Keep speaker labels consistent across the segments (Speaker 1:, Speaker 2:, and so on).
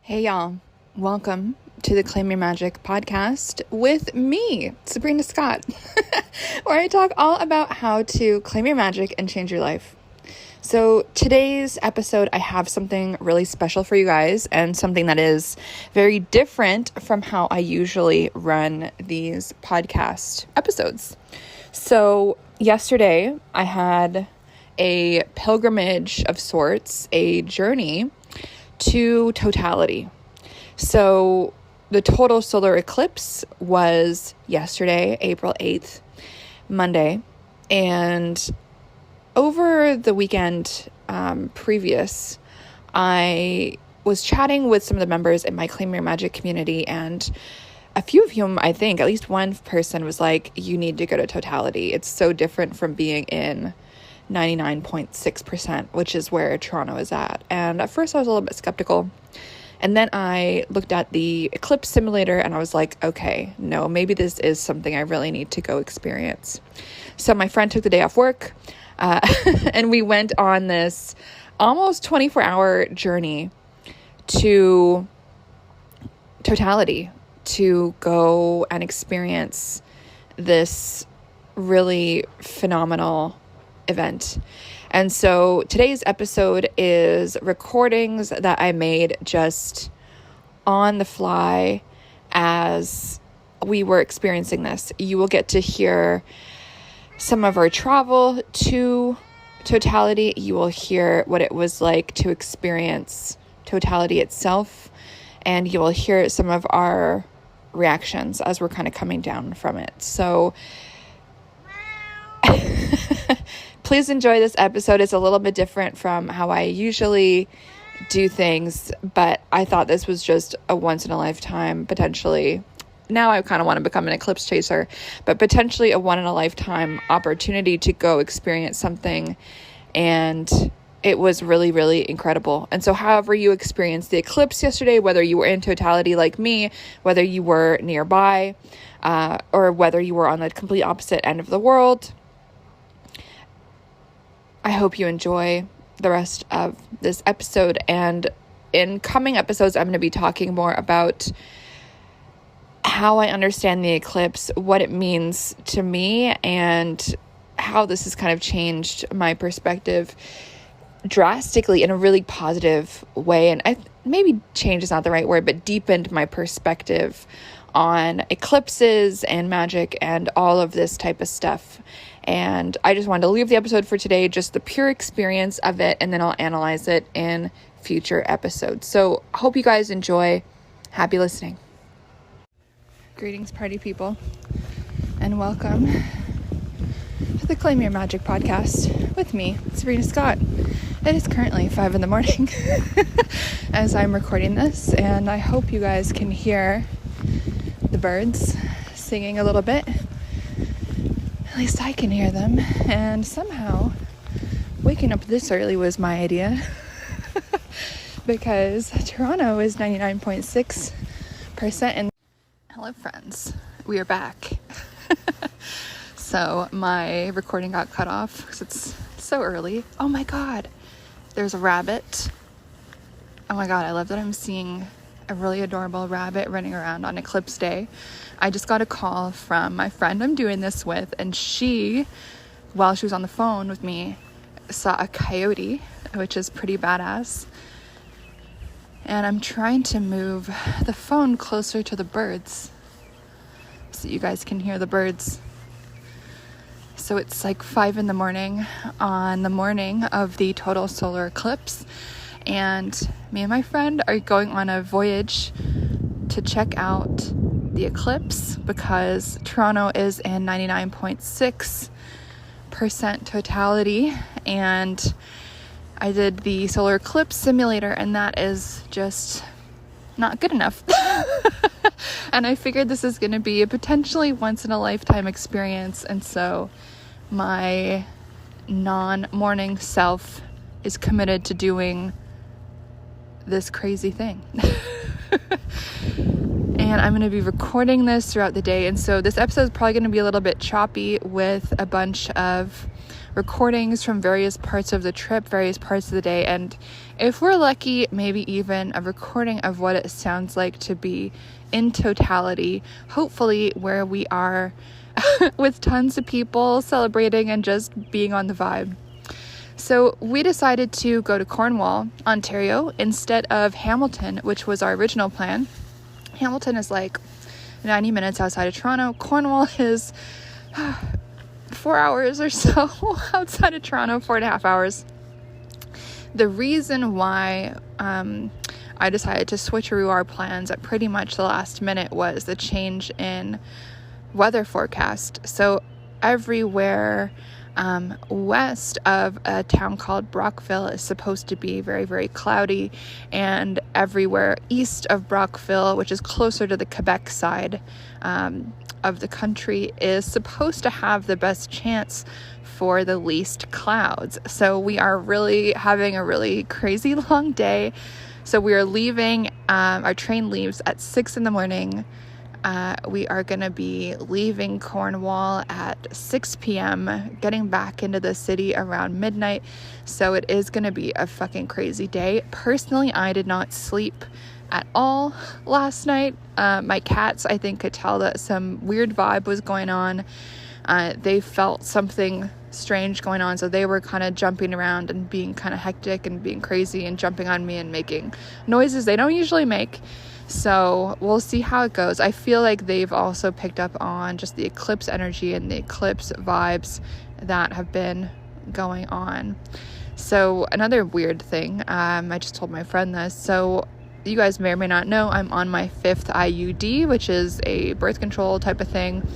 Speaker 1: Hey y'all, welcome to the Claim Your Magic podcast with me, Sabrina Scott, where I talk all about how to claim your magic and change your life. So today's episode, I have something really special for you guys and something that is very different from how I usually run these podcast episodes. So yesterday I had a pilgrimage of sorts, a journey to Totality. So the total solar eclipse was yesterday, April 8th, Monday. And over the weekend previous, I was chatting with some of the members in my Claim Your Magic community, and a few of whom, I think, at least one person was like, you need to go to Totality. It's so different from being in 99.6%, which is where Toronto is at. And at first I was a little bit skeptical. And then I looked at the Eclipse simulator and I was like, okay, no, maybe this is something I really need to go experience. So my friend took the day off work and we went on this almost 24-hour journey to Totality to go and experience this really phenomenal event. And so today's episode is recordings that I made just on the fly as we were experiencing this. You will get to hear some of our travel to Totality. You will hear what it was like to experience Totality itself, and you will hear some of our reactions as we're kind of coming down from it. So please enjoy this episode. It's a little bit different from how I usually do things, but I thought this was just a once in a lifetime, potentially. Now I kind of want to become an eclipse chaser, but potentially a one in a lifetime opportunity to go experience something. And it was really, really incredible. And so however you experienced the eclipse yesterday, whether you were in Totality like me, whether you were nearby, or whether you were on the complete opposite end of the world, I hope you enjoy the rest of this episode. And in coming episodes, I'm going to be talking more about how I understand the eclipse, what it means to me, and how this has kind of changed my perspective drastically in a really positive way. And maybe change is not the right word, but deepened my perspective on eclipses and magic and all of this type of stuff. And I just wanted to leave the episode for today, just the pure experience of it, and then I'll analyze it in future episodes. So hope you guys enjoy. Happy listening. Greetings, party people, and welcome to the Claim Your Magic podcast with me, Sabrina Scott. It is currently 5 a.m. as I'm recording this, and I hope you guys can hear the birds singing a little bit. At least I can hear them. And somehow waking up this early was my idea because Toronto is 99.6%. And hello, friends. We are back. So my recording got cut off because it's so early. Oh my God. There's a rabbit. Oh my God. I love that I'm seeing a really adorable rabbit running around on Eclipse Day. I just got a call from my friend I'm doing this with, and she, while she was on the phone with me, saw a coyote, which is pretty badass. And I'm trying to move the phone closer to the birds so you guys can hear the birds. So it's like 5 a.m. on the morning of the total solar eclipse, and me and my friend are going on a voyage to check out the eclipse because Toronto is in 99.6% totality, and I did the solar eclipse simulator, and that is just not good enough. And I figured this is going to be a potentially once in a lifetime experience, and so my non-morning self is committed to doing this crazy thing. And I'm going to be recording this throughout the day. And so this episode is probably going to be a little bit choppy with a bunch of recordings from various parts of the trip, various parts of the day, and if we're lucky, maybe even a recording of what it sounds like to be in Totality, hopefully where we are with tons of people celebrating and just being on the vibe. So we decided to go to Cornwall, Ontario, instead of Hamilton, which was our original plan. Hamilton is like 90 minutes outside of Toronto. Cornwall is 4 hours or so outside of Toronto, 4.5 hours. The reason why I decided to switcheroo our plans at pretty much the last minute was the change in weather forecast. So everywhere west of a town called Brockville is supposed to be very, very cloudy, and everywhere east of Brockville, which is closer to the Quebec side of the country, is supposed to have the best chance for the least clouds. So we are really having a really crazy long day. So we are leaving, our train leaves at 6 in the morning. We are going to be leaving Cornwall at 6 p.m., getting back into the city around midnight. So it is going to be a fucking crazy day. Personally, I did not sleep at all last night. My cats, I think, could tell that some weird vibe was going on. They felt something strange going on, so they were kind of jumping around and being kind of hectic and being crazy and jumping on me and making noises they don't usually make. So we'll see how it goes. I feel like they've also picked up on just the eclipse energy and the eclipse vibes that have been going on. So another weird thing, I just told my friend this. So you guys may or may not know, I'm on my 5th IUD, which is a birth control type of thing,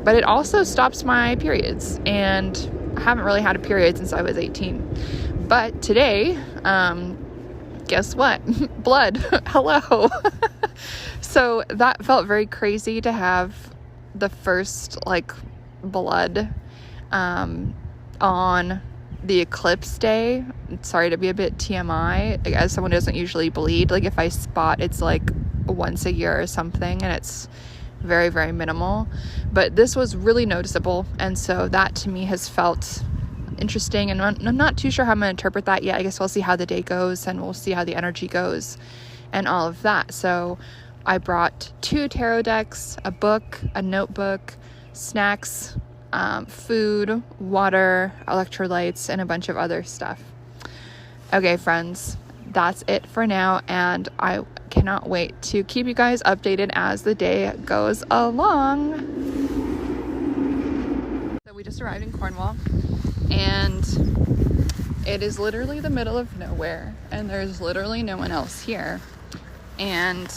Speaker 1: but it also stops my periods, and I haven't really had a period since I was 18. But today, guess what? Blood. Hello. So that felt very crazy to have the first blood on the eclipse day. Sorry to be a bit TMI, as someone who doesn't usually bleed, if I spot, it's once a year or something, and it's very, very minimal, but this was really noticeable, and so that to me has felt interesting, and I'm not too sure how I'm going to interpret that yet. I guess we'll see how the day goes, and we'll see how the energy goes and all of that. So I brought 2 tarot decks, a book, a notebook, snacks, food, water, electrolytes, and a bunch of other stuff. Okay, friends, that's it for now, and I cannot wait to keep you guys updated as the day goes along. So we just arrived in Cornwall, and it is literally the middle of nowhere, and there's literally no one else here, and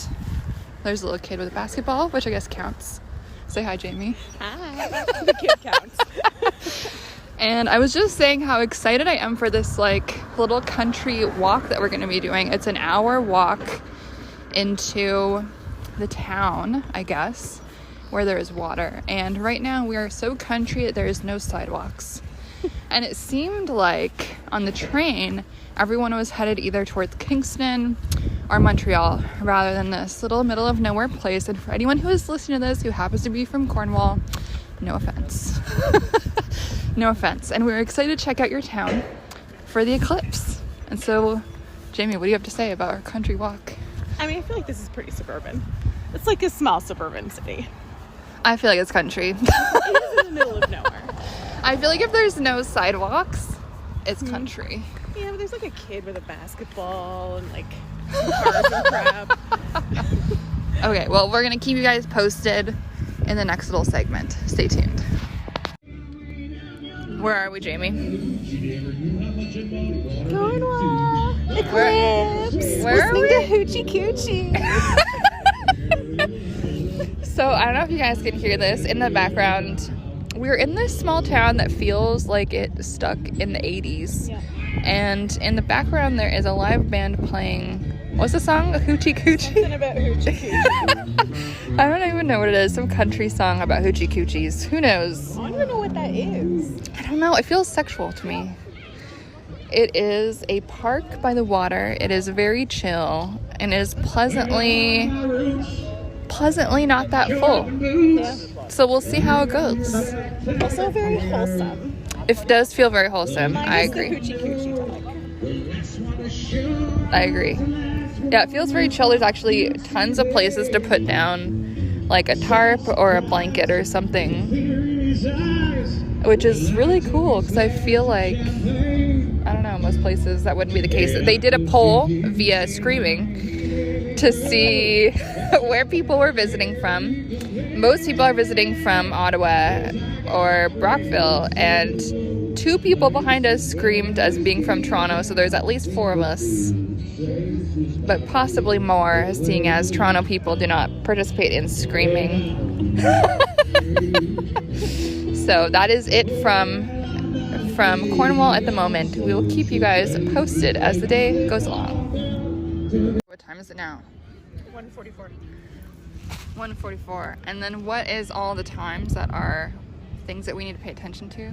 Speaker 1: there's a little kid with a basketball, which I guess counts. Say hi, Jamie.
Speaker 2: Hi. The kid counts.
Speaker 1: And I was just saying how excited I am for this little country walk that we're going to be doing. It's an hour walk into the town, I guess, where there is water. And right now we are so country that there is no sidewalks. And it seemed like on the train, everyone was headed either towards Kingston or Montreal rather than this little middle of nowhere place. And for anyone who is listening to this who happens to be from Cornwall, no offense. No offense. And we're excited to check out your town for the eclipse. And so, Jamie, what do you have to say about our country walk?
Speaker 2: I mean, I feel like this is pretty suburban. It's like a small suburban city.
Speaker 1: I feel like it's country.
Speaker 2: It is in the middle of nowhere.
Speaker 1: I feel like if there's no sidewalks, it's country.
Speaker 2: Yeah, but there's a kid with a basketball and cars and crap.
Speaker 1: Okay, well, we're going to keep you guys posted in the next little segment. Stay tuned. Where are we, Jamie?
Speaker 2: Cornwall. Eclipse.
Speaker 1: Where are we?
Speaker 2: Listening to Hoochie Coochie.
Speaker 1: So, I don't know if you guys can hear this in the background. We're in this small town that feels like it stuck in the 80s.
Speaker 2: Yeah.
Speaker 1: And in the background, there is a live band playing. What's the song? Hoochie Coochie?
Speaker 2: Something about Hoochie Coochie.
Speaker 1: I don't even know what it is. Some country song about hoochie coochies. Who knows?
Speaker 2: I don't even know what that is.
Speaker 1: I don't know. It feels sexual to me. It is a park by the water. It is very chill, and it is pleasantly not that full.
Speaker 2: Yeah.
Speaker 1: So we'll see how it goes.
Speaker 2: Also very wholesome.
Speaker 1: It does feel very wholesome.
Speaker 2: Mine
Speaker 1: I
Speaker 2: is the
Speaker 1: agree.
Speaker 2: hoochie coochie
Speaker 1: I agree. Yeah, it feels very chill. There's actually tons of places to put down like a tarp or a blanket or something, which is really cool because I feel like, I don't know, most places that wouldn't be the case. They did a poll via Screaming to see where people were visiting from. Most people are visiting from Ottawa or Brockville, and 2 people behind us screamed as being from Toronto, so there's at least 4 of us, but possibly more, seeing as Toronto people do not participate in screaming. So that is it from Cornwall at the moment. We will keep you guys posted as the day goes along. What time is it now?
Speaker 2: 1:44.
Speaker 1: 1:44. And then what is all the times that are things that we need to pay attention to?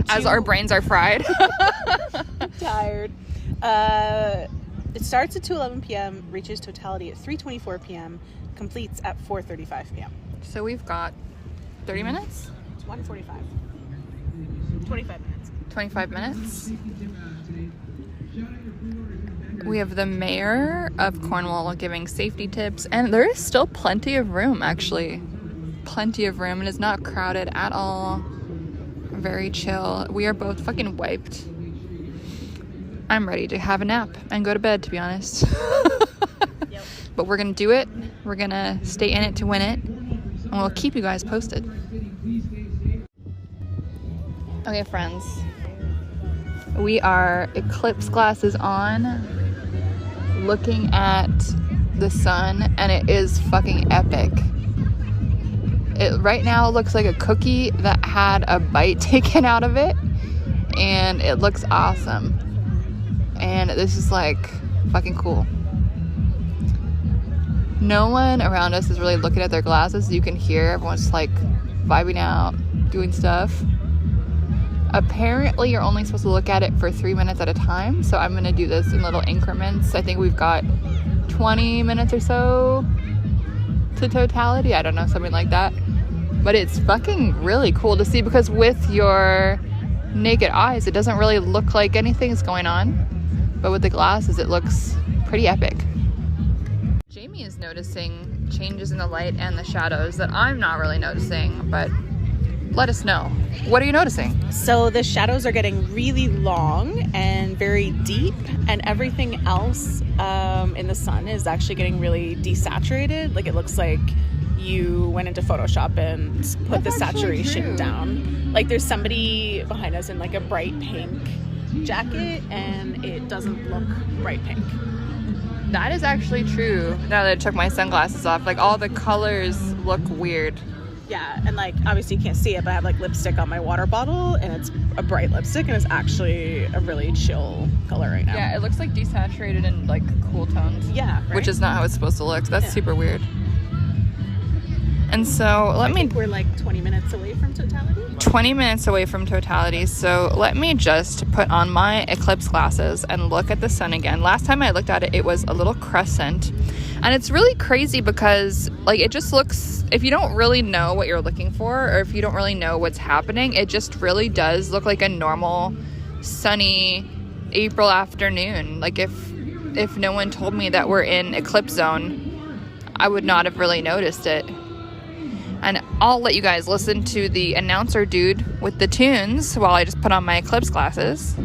Speaker 1: As our brains are fried.
Speaker 2: Tired. It starts at 2:11 p.m., reaches Totality at 3:24 p.m., completes at 4:35 p.m.
Speaker 1: So we've got 30 minutes?
Speaker 2: It's 1:45. 25 minutes.
Speaker 1: 25 minutes. We have the mayor of Cornwall giving safety tips, and there is still plenty of room, actually. Plenty of room. It is not crowded at all. Very chill. We are both fucking wiped. I'm ready to have a nap and go to bed, to be honest.
Speaker 2: Yep.
Speaker 1: But we're gonna do it. We're gonna stay in it to win it, and we'll keep you guys posted. Okay, friends. We are Eclipse glasses on, looking at the sun, and it is fucking epic. It right now looks like a cookie that had a bite taken out of it, and it looks awesome. And this is like fucking cool. No one around us is really looking at their glasses. You can hear everyone's like vibing out, doing stuff. Apparently you're only supposed to look at it for 3 minutes at a time, so I'm gonna do this in little increments. I think we've got 20 minutes or so to Totality. I don't know, something like that. But it's fucking really cool to see, because with your naked eyes it doesn't really look like anything's going on, but with the glasses it looks pretty epic. Jamie is noticing changes in the light and the shadows that I'm not really noticing, but let us know. What are you noticing?
Speaker 2: So the shadows are getting really long and very deep, and everything else in the sun is actually getting really desaturated. Like, it looks like you went into Photoshop and put the saturation down. Like, there's somebody behind us in like a bright pink jacket, and it doesn't look bright pink.
Speaker 1: That is actually true. Now that I took my sunglasses off, like all the colors look weird.
Speaker 2: Yeah, and like obviously you can't see it, but I have like lipstick on my water bottle, and it's a bright lipstick, and it's actually a really chill color right now.
Speaker 1: Yeah, it looks like desaturated and like cool tones.
Speaker 2: Yeah, right?
Speaker 1: Which is not how it's supposed to look. That's super weird. And so
Speaker 2: I think we're like 20 minutes away from Totality.
Speaker 1: 20 minutes away from Totality. So let me just put on my Eclipse glasses and look at the sun again. Last time I looked at it, it was a little crescent. And it's really crazy because like it just looks, if you don't really know what you're looking for, or if you don't really know what's happening, it just really does look like a normal sunny April afternoon. Like if no one told me that we're in eclipse zone, I would not have really noticed it. And I'll let you guys listen to the announcer dude with the tunes while I just put on my Eclipse glasses.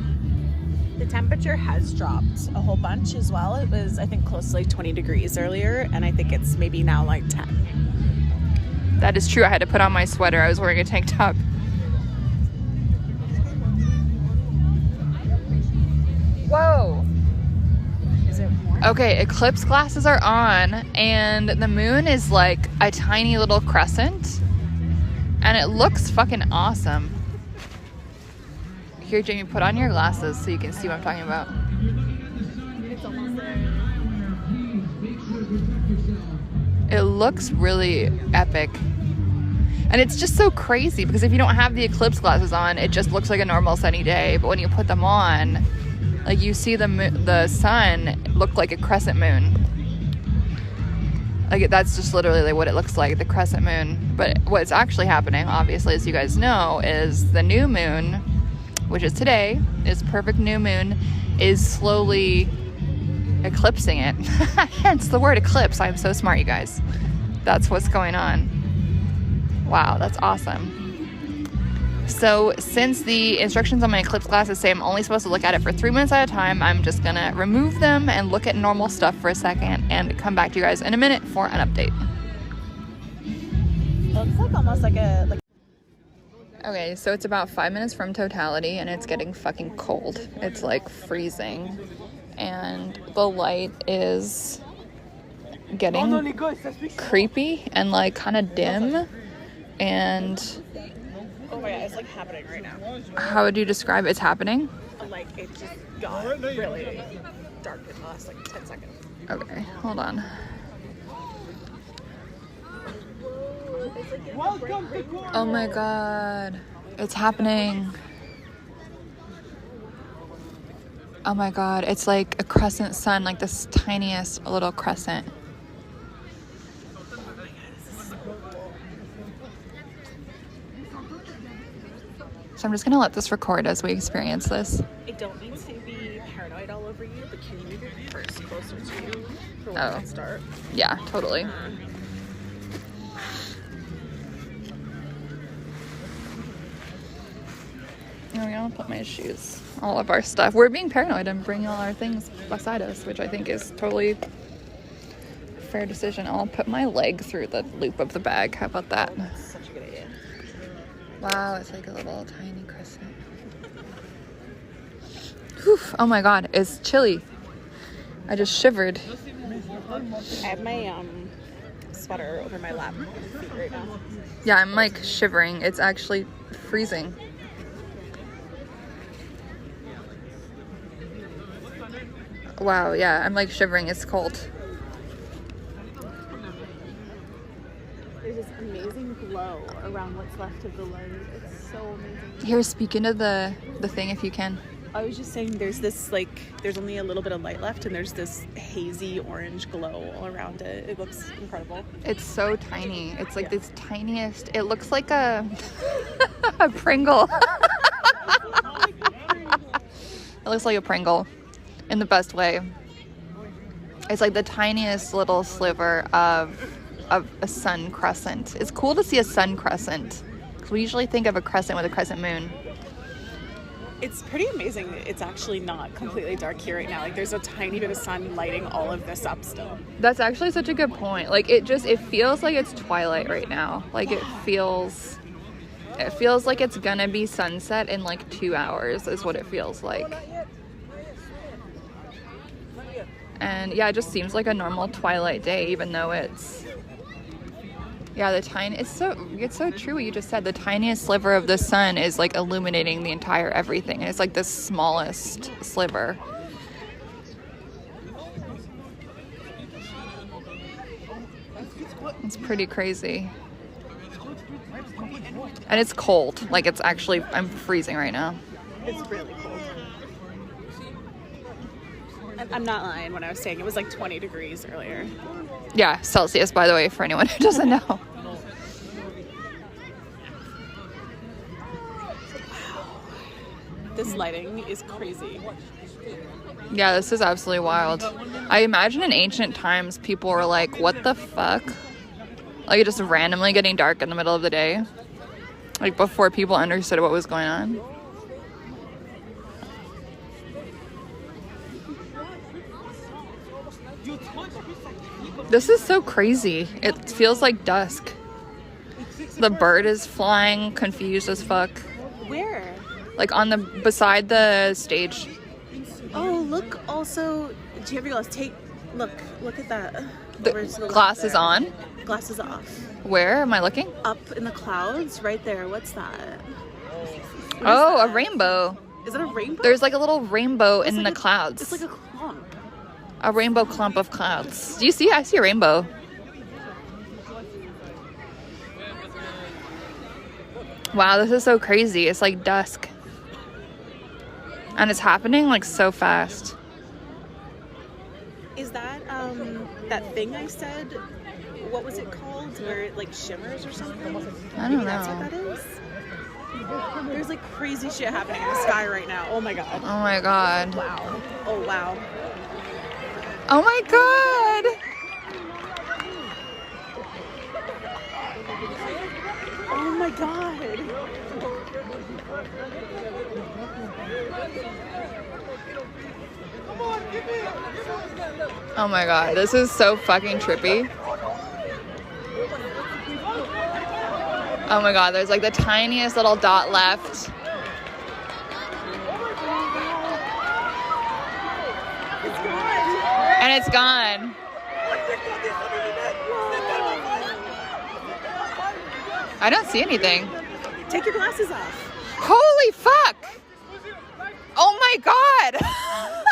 Speaker 2: The temperature has dropped a whole bunch as well. It was, I think, close to like 20 degrees earlier, and I think it's maybe now like 10.
Speaker 1: That is true. I had to put on my sweater. I was wearing a tank top. Whoa.
Speaker 2: Is it warm?
Speaker 1: Okay, Eclipse glasses are on, and the moon is like a tiny little crescent, and it looks fucking awesome. Here, Jamie, put on your glasses so you can see what I'm talking about.
Speaker 2: It's almost there.
Speaker 1: It looks really epic. And it's just so crazy because if you don't have the Eclipse glasses on, it just looks like a normal sunny day. But when you put them on, like you see the sun look like a crescent moon. Like, that's just literally like what it looks like, the crescent moon. But what's actually happening, obviously, as you guys know, is the new moon, which is today, is perfect new moon, is slowly eclipsing it. Hence the word eclipse. I'm so smart, you guys. That's what's going on. Wow, that's awesome. So since the instructions on my eclipse glasses say I'm only supposed to look at it for 3 minutes at a time, I'm just gonna remove them and look at normal stuff for a second and come back to you guys in a minute for an update.
Speaker 2: It looks like almost like a...
Speaker 1: Okay, so it's about 5 minutes from Totality and it's getting fucking cold. It's like freezing. And the light is getting creepy and like kind of dim. And
Speaker 2: Oh my god, it's like happening right now.
Speaker 1: how would you describe it's happening?
Speaker 2: Like it just got really dark in the last like 10 seconds.
Speaker 1: Okay, hold on. Oh my god, it's happening. Oh my god, it's like a crescent sun, like this tiniest little crescent. So I'm just gonna let this record as we experience this.
Speaker 2: I don't mean to be paranoid all over you, but can you move your purse closer to you for when I start?
Speaker 1: Yeah, totally. I'm gonna put my shoes, all of our stuff. We're being paranoid and bringing all our things beside us, which I think is totally a fair decision. I'll put my leg through the loop of the bag. How about that?
Speaker 2: That's such a good idea.
Speaker 1: Wow, it's like a little tiny crescent. Whew, oh my god, it's chilly. I just shivered.
Speaker 2: I have my sweater over my lap feet right now.
Speaker 1: Yeah, I'm like shivering. It's actually freezing. Wow, yeah, I'm like shivering. It's cold.
Speaker 2: There's this amazing glow around what's left of the light. It's so amazing.
Speaker 1: Here, speak into the thing if you can.
Speaker 2: I was just saying there's this like, there's only a little bit of light left and there's this hazy orange glow all around it. It looks incredible.
Speaker 1: It's so tiny. It's like this tiniest, it looks like a Pringle. It looks like a Pringle in the best way. It's like the tiniest little sliver of a sun crescent. It's cool to see a sun crescent because we usually think of a crescent with a crescent moon.
Speaker 2: It's pretty amazing. It's actually not completely dark here right now. Like there's a tiny bit of sun lighting all of this up still.
Speaker 1: That's actually such a good point. Like it feels like it's twilight right now. Like it feels like it's gonna be sunset in like 2 hours is what it feels like. And yeah, it just seems like a normal twilight day, even though it's so true what you just said. The tiniest sliver of the sun is like illuminating the entire everything. And it's like the smallest sliver. It's pretty crazy. And it's cold. Like it's actually, I'm freezing right now.
Speaker 2: It's really cold. I'm not lying when I was saying it was like 20 degrees earlier.
Speaker 1: Yeah, Celsius, by the way, for anyone who doesn't know.
Speaker 2: This lighting is crazy.
Speaker 1: Yeah, this is absolutely wild. I imagine in ancient times, people were like, what the fuck? Like, just randomly getting dark in the middle of the day. Like, before people understood what was going on. This is so crazy. It feels like dusk. The bird is flying, confused as fuck.
Speaker 2: Where?
Speaker 1: Like beside the stage.
Speaker 2: Oh, look, also, do you have your glasses? Look at that.
Speaker 1: The glasses on?
Speaker 2: Glasses off.
Speaker 1: Where am I looking?
Speaker 2: Up in the clouds, right there. What's that?
Speaker 1: A rainbow.
Speaker 2: Is it a rainbow?
Speaker 1: There's like a little rainbow in the clouds.
Speaker 2: It's like a clump.
Speaker 1: A rainbow clump of clouds. Do you see? I see a rainbow. Wow, this is so crazy. It's like dusk. And it's happening like so fast.
Speaker 2: Is that that thing I said what was it called? Where it like shimmers or something?
Speaker 1: I don't know.
Speaker 2: That's what that is. There's like crazy shit happening in the sky right now. Oh my god.
Speaker 1: Oh my god.
Speaker 2: Wow. Oh wow.
Speaker 1: Oh my god.
Speaker 2: Oh my god.
Speaker 1: Oh my god. This is so fucking trippy. Oh my god, there's like the tiniest little dot left. And it's gone. I don't see anything.
Speaker 2: Take your glasses off.
Speaker 1: Holy fuck! Oh my god! Ah!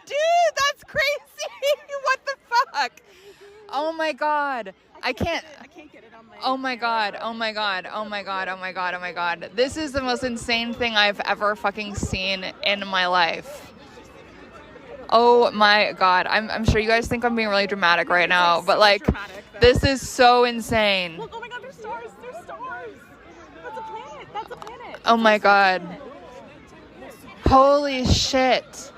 Speaker 1: Dude, that's crazy! What the fuck? Oh my god. I can't
Speaker 2: get it on my...
Speaker 1: Oh my god, oh my god, oh my god, oh my god, oh my god. This is the most insane thing I've ever fucking seen in my life. Oh my god. I'm sure you guys think I'm being really dramatic right now, but like, this is so insane.
Speaker 2: Look, oh my god, there's stars. There's stars. That's a planet. That's a planet.
Speaker 1: Oh my god. Holy shit.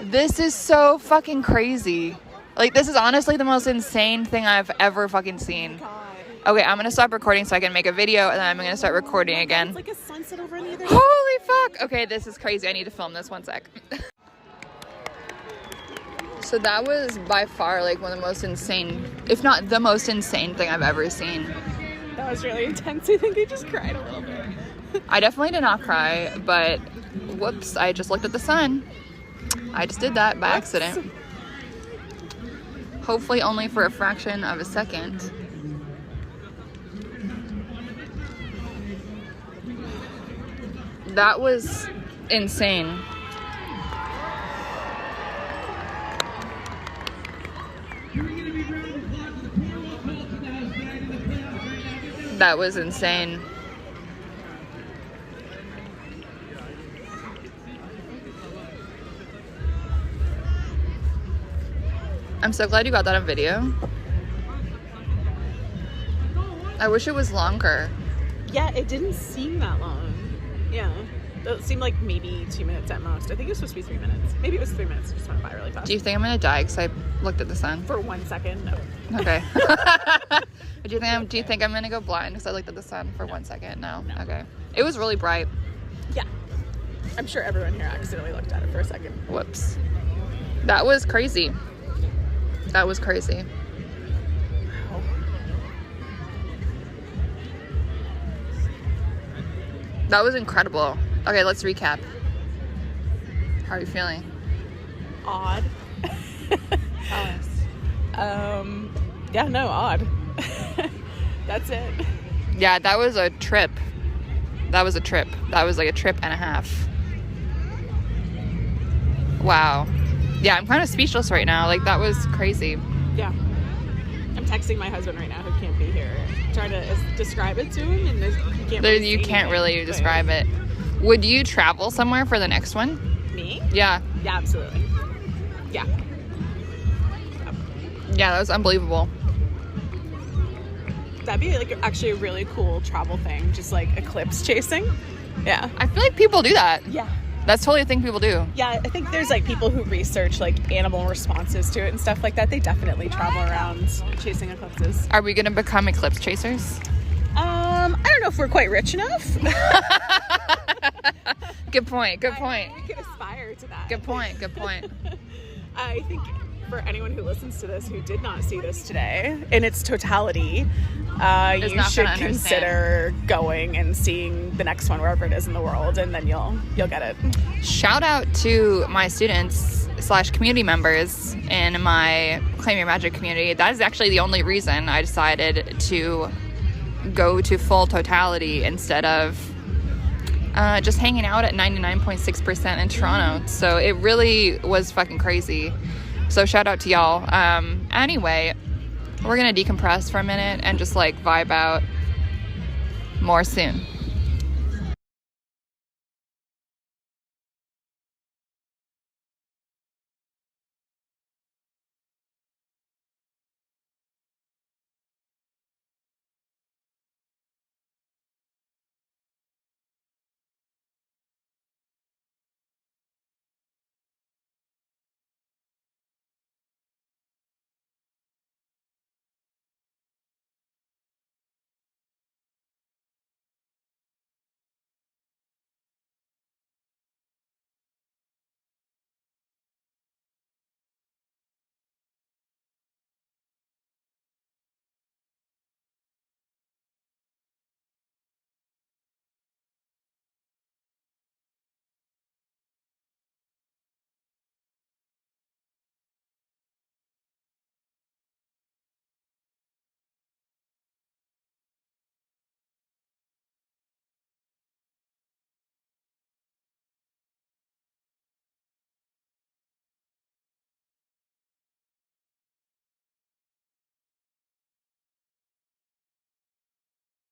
Speaker 1: This is so fucking crazy. Like, this is honestly the most insane thing I've ever fucking seen. Okay, I'm gonna stop recording so I can make a video, and then I'm gonna start recording again.
Speaker 2: It's like a sunset over on the other side.
Speaker 1: Holy fuck! Okay, this is crazy. I need to film this 1 sec. So that was by far like one of the most insane, if not the most insane thing I've ever seen.
Speaker 2: That was really intense. I think I just cried a little bit.
Speaker 1: I definitely did not cry, but whoops, I just looked at the sun. I just did that by accident. Hopefully only for a fraction of a second. That was insane. That was insane. I'm so glad you got that on video. I wish it was longer.
Speaker 2: Yeah, it didn't seem that long. Yeah. It seemed like maybe 2 minutes at most. I think it was supposed to be 3 minutes. Maybe it was 3 minutes. It just went by really fast.
Speaker 1: Do you think I'm gonna die because I looked at the sun?
Speaker 2: For 1 second, no.
Speaker 1: Okay. Do you think I'm gonna go blind because I looked at the sun for 1 second? No. Okay. It was really bright.
Speaker 2: Yeah. I'm sure everyone here accidentally looked at it for a second.
Speaker 1: Whoops. That was crazy. That was crazy.
Speaker 2: Wow.
Speaker 1: That was incredible. Okay, let's recap. How are you feeling?
Speaker 2: Odd. Yeah, no, odd. That's it.
Speaker 1: Yeah, that was a trip. That was a trip. That was like a trip and a half. Wow. Yeah, I'm kind of speechless right now. Like, that was crazy.
Speaker 2: Yeah. I'm texting my husband right now who can't be here. Trying to describe it to him, and
Speaker 1: you can't really describe it. Would you travel somewhere for the next one?
Speaker 2: Me?
Speaker 1: Yeah.
Speaker 2: Yeah, absolutely. Yeah.
Speaker 1: Yeah, that was unbelievable.
Speaker 2: That'd be like actually a really cool travel thing, just like eclipse chasing. Yeah.
Speaker 1: I feel like people do that.
Speaker 2: Yeah.
Speaker 1: That's totally a thing people do.
Speaker 2: Yeah, I think there's like people who research like animal responses to it and stuff like that. They definitely travel around chasing eclipses.
Speaker 1: Are we gonna become eclipse chasers?
Speaker 2: I don't know if we're quite rich enough.
Speaker 1: Good point. Good point.
Speaker 2: We could aspire to that.
Speaker 1: Good point. Good point.
Speaker 2: I think for anyone who listens to this who did not see this today in its totality, you should consider going and seeing the next one wherever it is in the world, and then you'll get it.
Speaker 1: Shout out to my students / community members in my Claim Your Magic community. That is actually the only reason I decided to go to full totality instead of just hanging out at 99.6% in Toronto. So it really was fucking crazy. So shout out to y'all. Anyway, we're gonna decompress for a minute and just like vibe out more soon.